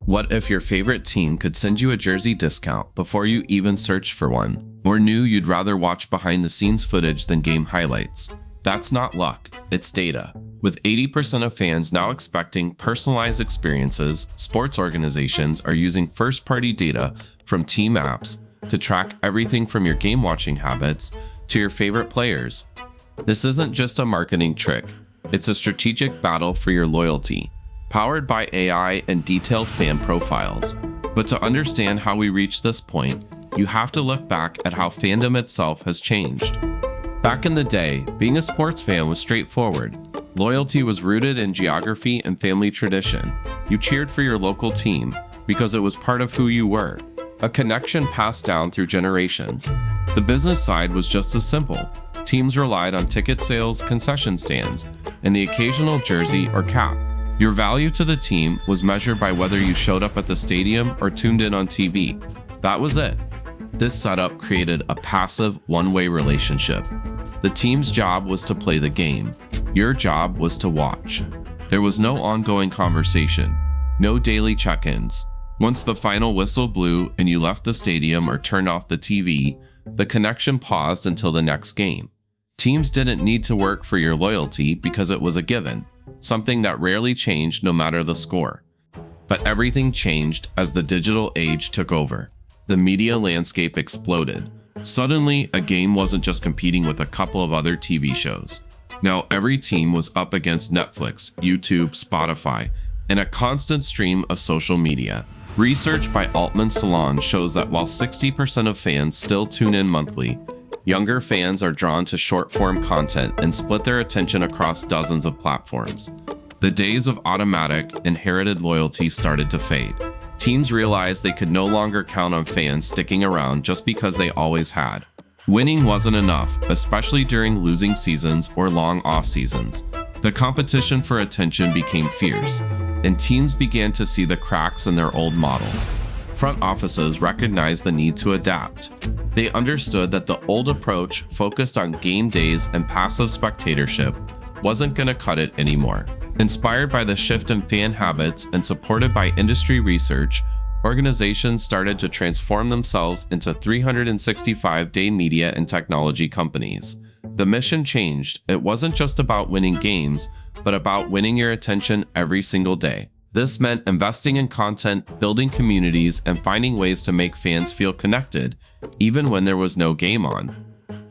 What if your favorite team could send you a jersey discount before you even searched for one? Or knew you'd rather watch behind-the-scenes footage than game highlights? That's not luck, it's data. With 80% of fans now expecting personalized experiences, sports organizations are using first-party data from team apps to track everything from your game-watching habits to your favorite players. This isn't just a marketing trick, it's a strategic battle for your loyalty, powered by AI and detailed fan profiles. But to understand how we reached this point, you have to look back at how fandom itself has changed. Back in the day, being a sports fan was straightforward. Loyalty was rooted in geography and family tradition. You cheered for your local team because it was part of who you were, a connection passed down through generations. The business side was just as simple. Teams relied on ticket sales, concession stands, and the occasional jersey or cap. Your value to the team was measured by whether you showed up at the stadium or tuned in on TV. That was it. This setup created a passive, one-way relationship. The team's job was to play the game. Your job was to watch. There was no ongoing conversation, no daily check-ins. Once the final whistle blew and you left the stadium or turned off the TV, the connection paused until the next game. Teams didn't need to work for your loyalty because it was a given, something that rarely changed no matter the score. But everything changed as the digital age took over. The media landscape exploded. Suddenly, a game wasn't just competing with a couple of other TV shows. Now every team was up against Netflix, YouTube, Spotify, and a constant stream of social media. Research by Altman Solon shows that while 60% of fans still tune in monthly, younger fans are drawn to short-form content and split their attention across dozens of platforms. The days of automatic, inherited loyalty started to fade. Teams realized they could no longer count on fans sticking around just because they always had. Winning wasn't enough, especially during losing seasons or long off seasons. The competition for attention became fierce, and teams began to see the cracks in their old model. Front offices recognized the need to adapt. They understood that the old approach focused on game days and passive spectatorship wasn't going to cut it anymore. Inspired by the shift in fan habits and supported by industry research, organizations started to transform themselves into 365-day media and technology companies. The mission changed. It wasn't just about winning games, but about winning your attention every single day. This meant investing in content, building communities, and finding ways to make fans feel connected, even when there was no game on.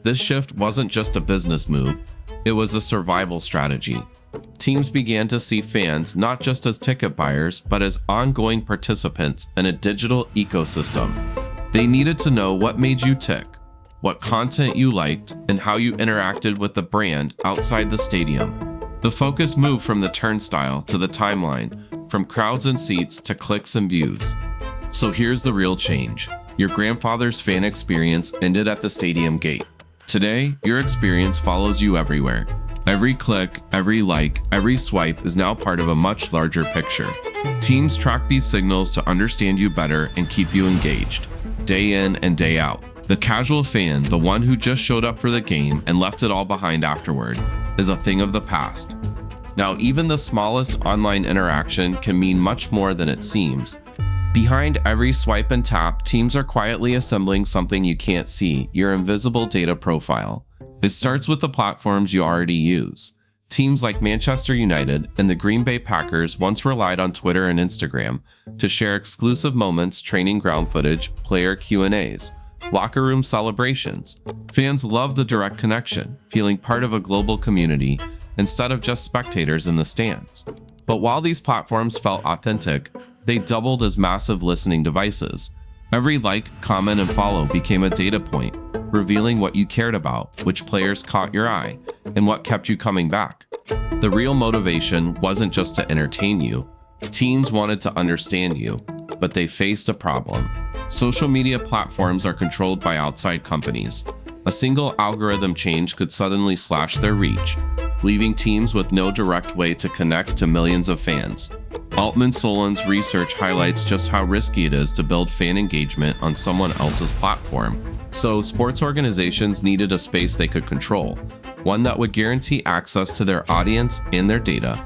This shift wasn't just a business move, it was a survival strategy. Teams began to see fans not just as ticket buyers, but as ongoing participants in a digital ecosystem. They needed to know what made you tick, what content you liked, and how you interacted with the brand outside the stadium. The focus moved from the turnstile to the timeline, from crowds and seats to clicks and views. So here's the real change. Your grandfather's fan experience ended at the stadium gate. Today, your experience follows you everywhere. Every click, every like, every swipe is now part of a much larger picture. Teams track these signals to understand you better and keep you engaged, day in and day out. The casual fan, the one who just showed up for the game and left it all behind afterward, is a thing of the past. Now, even the smallest online interaction can mean much more than it seems. Behind every swipe and tap, teams are quietly assembling something you can't see, your invisible data profile. It starts with the platforms you already use. Teams like Manchester United and the Green Bay Packers once relied on Twitter and Instagram to share exclusive moments, training ground footage, player Q&As, locker room celebrations. Fans love the direct connection, feeling part of a global community instead of just spectators in the stands. But while these platforms felt authentic, they doubled as massive listening devices. Every like, comment, and follow became a data point, revealing what you cared about, which players caught your eye, and what kept you coming back. The real motivation wasn't just to entertain you. Teams wanted to understand you, but they faced a problem. Social media platforms are controlled by outside companies. A single algorithm change could suddenly slash their reach, leaving teams with no direct way to connect to millions of fans. Altman Solon's research highlights just how risky it is to build fan engagement on someone else's platform. So, sports organizations needed a space they could control, one that would guarantee access to their audience and their data.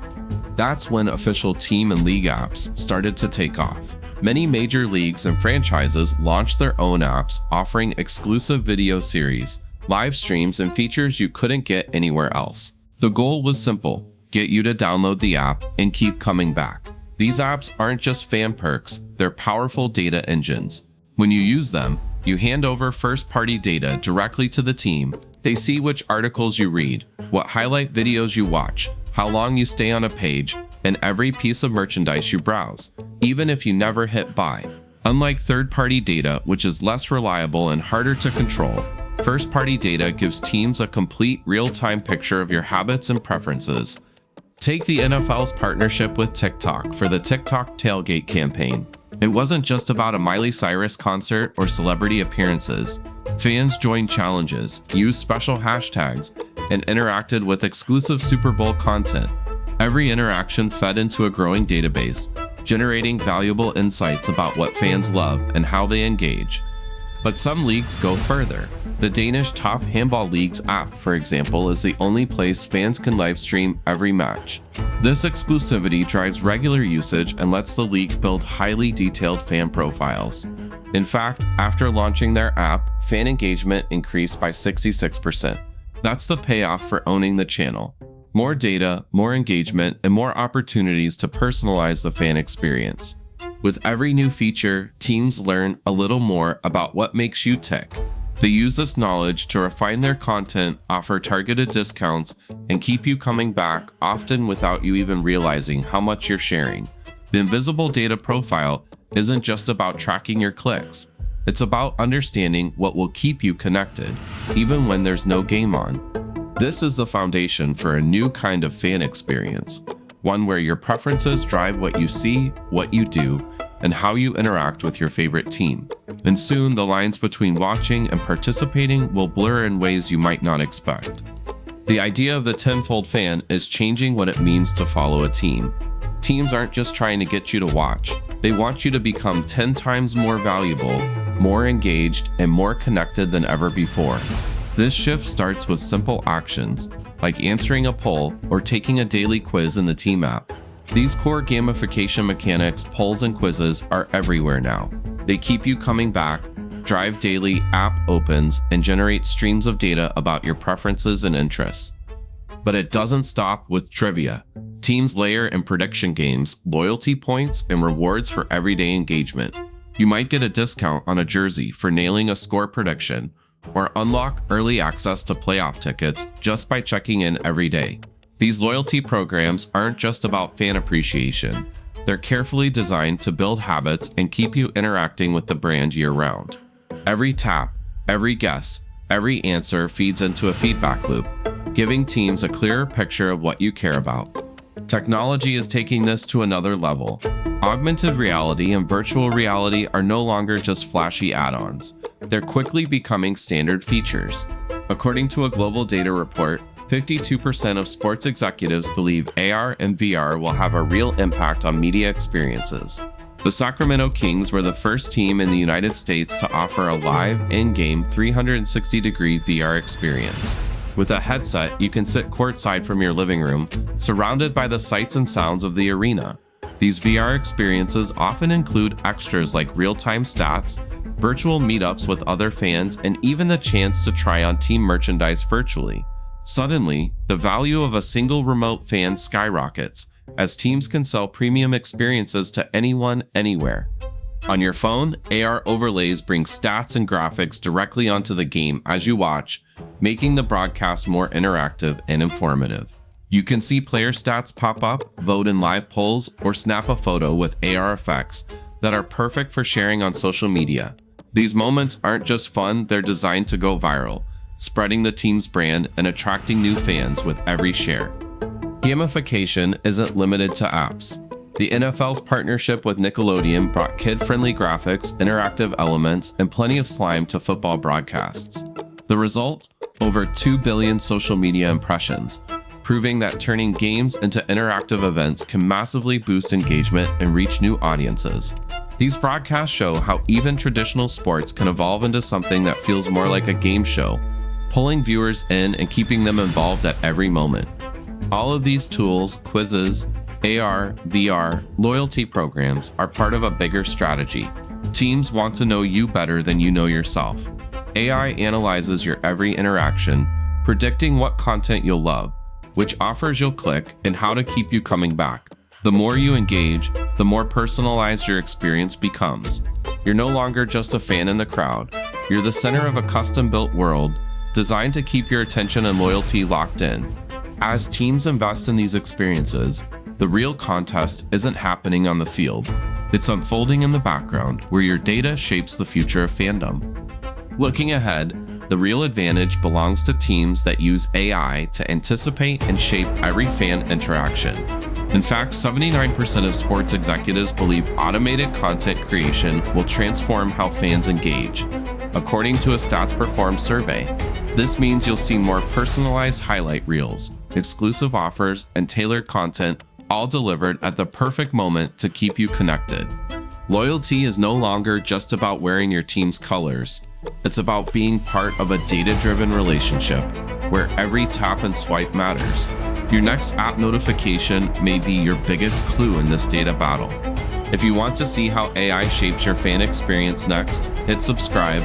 That's when official team and league apps started to take off. Many major leagues and franchises launched their own apps offering exclusive video series, live streams, and features you couldn't get anywhere else. The goal was simple: get you to download the app and keep coming back. These apps aren't just fan perks, they're powerful data engines. When you use them, you hand over first-party data directly to the team. They see which articles you read, what highlight videos you watch, how long you stay on a page, and every piece of merchandise you browse, even if you never hit buy. Unlike third-party data, which is less reliable and harder to control, first-party data gives teams a complete real-time picture of your habits and preferences. Take the NFL's partnership with TikTok for the TikTok Tailgate campaign. It wasn't just about a Miley Cyrus concert or celebrity appearances. Fans joined challenges, used special hashtags, and interacted with exclusive Super Bowl content. Every interaction fed into a growing database, generating valuable insights about what fans love and how they engage. But some leagues go further. The Danish Top Handball League's app, for example, is the only place fans can livestream every match. This exclusivity drives regular usage and lets the league build highly detailed fan profiles. In fact, after launching their app, fan engagement increased by 66%. That's the payoff for owning the channel. More data, more engagement, and more opportunities to personalize the fan experience. With every new feature, teams learn a little more about what makes you tick. They use this knowledge to refine their content, offer targeted discounts, and keep you coming back, often without you even realizing how much you're sharing. The invisible data profile isn't just about tracking your clicks. It's about understanding what will keep you connected, even when there's no game on. This is the foundation for a new kind of fan experience. One where your preferences drive what you see, what you do, and how you interact with your favorite team. And soon, the lines between watching and participating will blur in ways you might not expect. The idea of the tenfold fan is changing what it means to follow a team. Teams aren't just trying to get you to watch. They want you to become 10 times more valuable, more engaged, and more connected than ever before. This shift starts with simple actions, like answering a poll or taking a daily quiz in the team app. These core gamification mechanics, polls, and quizzes are everywhere now. They keep you coming back, drive daily app opens, and generate streams of data about your preferences and interests. But it doesn't stop with trivia. Teams layer in prediction games, loyalty points, and rewards for everyday engagement. You might get a discount on a jersey for nailing a score prediction, or unlock early access to playoff tickets just by checking in every day. These loyalty programs aren't just about fan appreciation. They're carefully designed to build habits and keep you interacting with the brand year-round. Every tap, every guess, every answer feeds into a feedback loop, giving teams a clearer picture of what you care about. Technology is taking this to another level. Augmented reality and virtual reality are no longer just flashy add-ons. They're quickly becoming standard features. According to a global data report, 52% of sports executives believe AR and VR will have a real impact on media experiences. The Sacramento Kings were the first team in the United States to offer a live, in-game 360-degree VR experience. With a headset, you can sit courtside from your living room, surrounded by the sights and sounds of the arena. These VR experiences often include extras like real-time stats, virtual meetups with other fans, and even the chance to try on team merchandise virtually. Suddenly, the value of a single remote fan skyrockets, as teams can sell premium experiences to anyone, anywhere. On your phone, AR overlays bring stats and graphics directly onto the game as you watch, making the broadcast more interactive and informative. You can see player stats pop up, vote in live polls, or snap a photo with AR effects that are perfect for sharing on social media. These moments aren't just fun, they're designed to go viral, spreading the team's brand and attracting new fans with every share. Gamification isn't limited to apps. The NFL's partnership with Nickelodeon brought kid-friendly graphics, interactive elements, and plenty of slime to football broadcasts. The result? Over 2 billion social media impressions, proving that turning games into interactive events can massively boost engagement and reach new audiences. These broadcasts show how even traditional sports can evolve into something that feels more like a game show, pulling viewers in and keeping them involved at every moment. All of these tools, quizzes, AR, VR, loyalty programs are part of a bigger strategy. Teams want to know you better than you know yourself. AI analyzes your every interaction, predicting what content you'll love, which offers you'll click, and how to keep you coming back. The more you engage, the more personalized your experience becomes. You're no longer just a fan in the crowd. You're the center of a custom-built world designed to keep your attention and loyalty locked in. As teams invest in these experiences, the real contest isn't happening on the field. It's unfolding in the background, where your data shapes the future of fandom. Looking ahead, the real advantage belongs to teams that use AI to anticipate and shape every fan interaction. In fact, 79% of sports executives believe automated content creation will transform how fans engage, according to a Stats Perform survey. This means you'll see more personalized highlight reels, exclusive offers, and tailored content, all delivered at the perfect moment to keep you connected. Loyalty is no longer just about wearing your team's colors. It's about being part of a data-driven relationship where every tap and swipe matters. Your next app notification may be your biggest clue in this data battle. If you want to see how AI shapes your fan experience next, hit subscribe